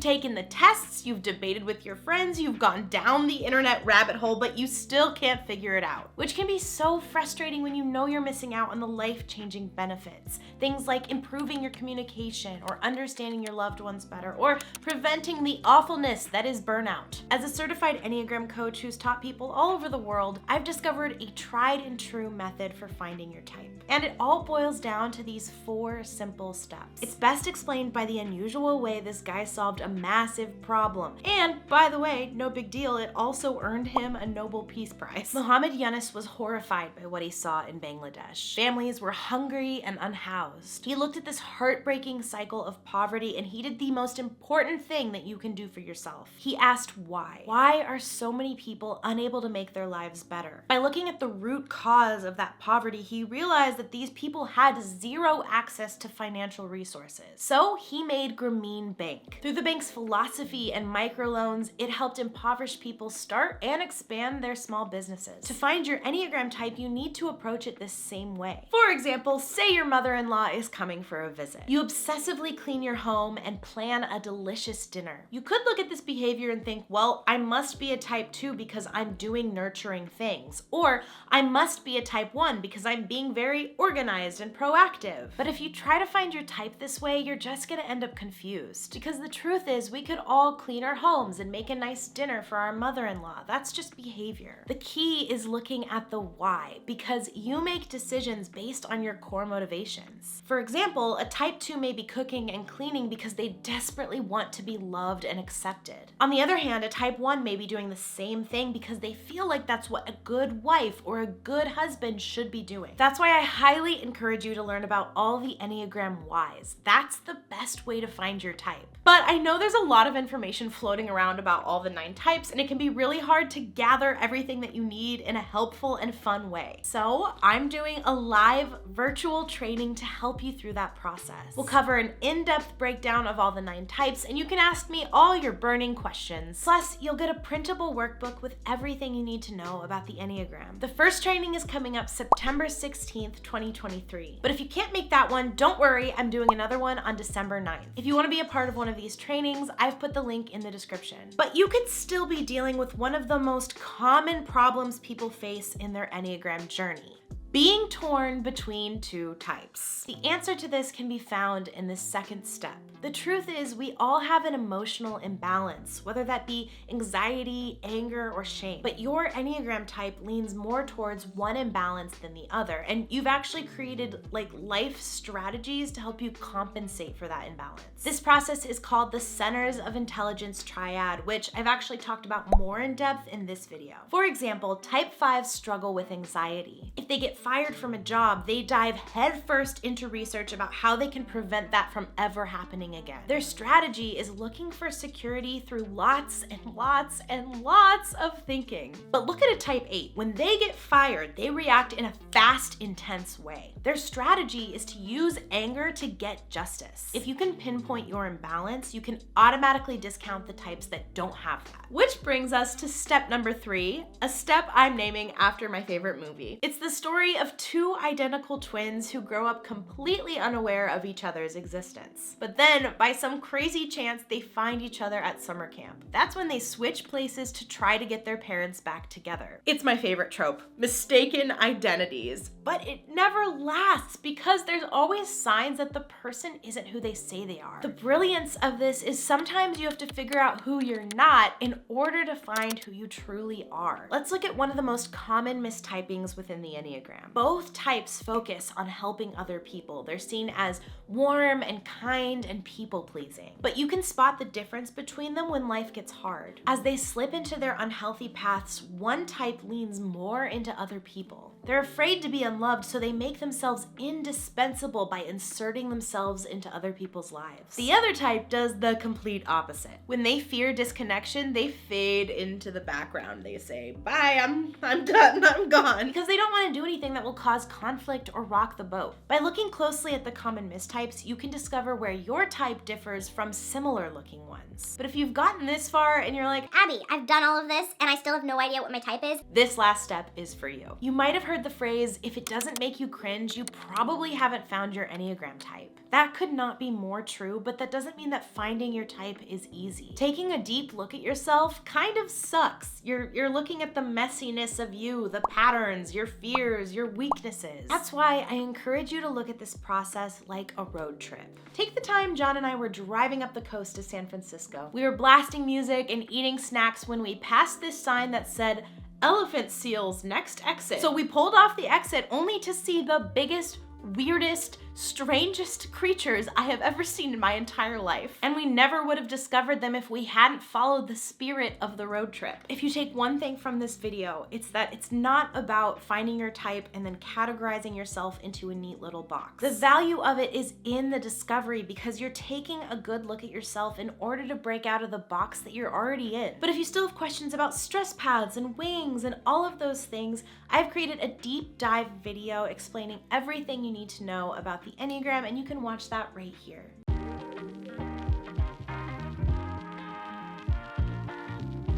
taken the tests, you've debated with your friends, you've gone down the internet rabbit hole, but you still can't figure it out. Which can be so frustrating when you know you're missing out on the life-changing benefits. Things like improving your communication, or understanding your loved ones better, or preventing the awfulness that is burnout. As a certified Enneagram coach who's taught people all over the world, I've discovered a tried and true method for finding your type. And it all boils down to these 4 simple steps. It's best explained by the unusual way this guy solved a massive problem. And, by the way, no big deal, it also earned him a Nobel Peace Prize. Muhammad Yunus was horrified by what he saw in Bangladesh. Families were hungry and unhoused. He looked at this heartbreaking cycle of poverty, and he did the most important thing that you can do for yourself. He asked why. Why are so many people unable to make their lives better? By looking at the root cause of that poverty, he realized that these people had zero access to financial resources. So he made Grameen Bank. Through the bank's philosophy and microloans, it helped impoverished people start and expand their small businesses. To find your Enneagram type, you need to approach it the same way. For example, say your mother-in-law is coming for a visit. You obsessively clean your home and plan a delicious dinner. You could look at this behavior and think, well, I must be a type 2 because I'm doing nurturing things. Or I must be a type 1 because I'm being very organized and proactive. But if you try to find your type this way, you're just gonna end up confused. Because the truth is, we could all clean our homes and make a nice dinner for our mother-in-law. That's just behavior. The key is looking at the why, because you make decisions based on your core motivations. For example, a type 2 may be cooking and cleaning because they desperately want to be loved and accepted. On the other hand, a type 1 may be doing the same thing because they feel like that's what a good wife or a good husband should be doing. That's why I highly encourage you to learn about all the Enneagram whys. That's the best way to find your type. But I know there's a lot of information floating around about all the 9 types, and it can be really hard to gather everything that you need in a helpful and fun way. So I'm doing a live virtual training to help you through that process. We'll cover an in-depth breakdown of all the 9 types, and you can ask me all your burning questions. Plus, you'll get a printable workbook with everything you need to know about the Enneagram. The first training is coming up September 16th, 2023. But if you can't make that one, don't worry, I'm doing another one on December 9th. If you want to be a part of one of these trainings, I've put the link in the description. But you could still be dealing with one of the most common problems people face in their Enneagram journey: being torn between 2 types. The answer to this can be found in the second step. The truth is, we all have an emotional imbalance, whether that be anxiety, anger, or shame. But your Enneagram type leans more towards one imbalance than the other, and you've actually created life strategies to help you compensate for that imbalance. This process is called the Centers of Intelligence Triad, which I've actually talked about more in depth in this video. For example, type 5s struggle with anxiety. If they get fired from a job, they dive headfirst into research about how they can prevent that from ever happening again. Their strategy is looking for security through lots and lots and lots of thinking. But look at a type 8. When they get fired, they react in a fast, intense way. Their strategy is to use anger to get justice. If you can pinpoint your imbalance, you can automatically discount the types that don't have that. Which brings us to step number 3, a step I'm naming after my favorite movie. It's the story of 2 identical twins who grow up completely unaware of each other's existence. But then, by some crazy chance, they find each other at summer camp. That's when they switch places to try to get their parents back together. It's my favorite trope, mistaken identities. But it never lasts because there's always signs that the person isn't who they say they are. The brilliance of this is sometimes you have to figure out who you're not in order to find who you truly are. Let's look at one of the most common mistypings within the Enneagram. Both types focus on helping other people. They're seen as warm and kind and people-pleasing. But you can spot the difference between them when life gets hard. As they slip into their unhealthy paths, one type leans more into other people. They're afraid to be unloved, so they make themselves indispensable by inserting themselves into other people's lives. The other type does the complete opposite. When they fear disconnection, they fade into the background. They say, bye, I'm done, I'm gone. Because they don't want to do anything that will cause conflict or rock the boat. By looking closely at the common mistypes, you can discover where your type differs from similar looking ones. But if you've gotten this far and you're like, Abby, I've done all of this and I still have no idea what my type is, this last step is for you. You might have heard heard the phrase, if it doesn't make you cringe, you probably haven't found your Enneagram type. That could not be more true, but that doesn't mean that finding your type is easy. Taking a deep look at yourself kind of sucks. You're looking at the messiness of you, the patterns, your fears, your weaknesses. That's why I encourage you to look at this process like a road trip. Take the time John and I were driving up the coast to San Francisco. We were blasting music and eating snacks when we passed this sign that said, "Elephant seals next exit." So we pulled off the exit only to see the biggest, weirdest, strangest creatures I have ever seen in my entire life. And we never would have discovered them if we hadn't followed the spirit of the road trip. If you take one thing from this video, it's that it's not about finding your type and then categorizing yourself into a neat little box. The value of it is in the discovery, because you're taking a good look at yourself in order to break out of the box that you're already in. But if you still have questions about stress paths and wings and all of those things, I've created a deep dive video explaining everything you need to know about the Enneagram, and you can watch that right here.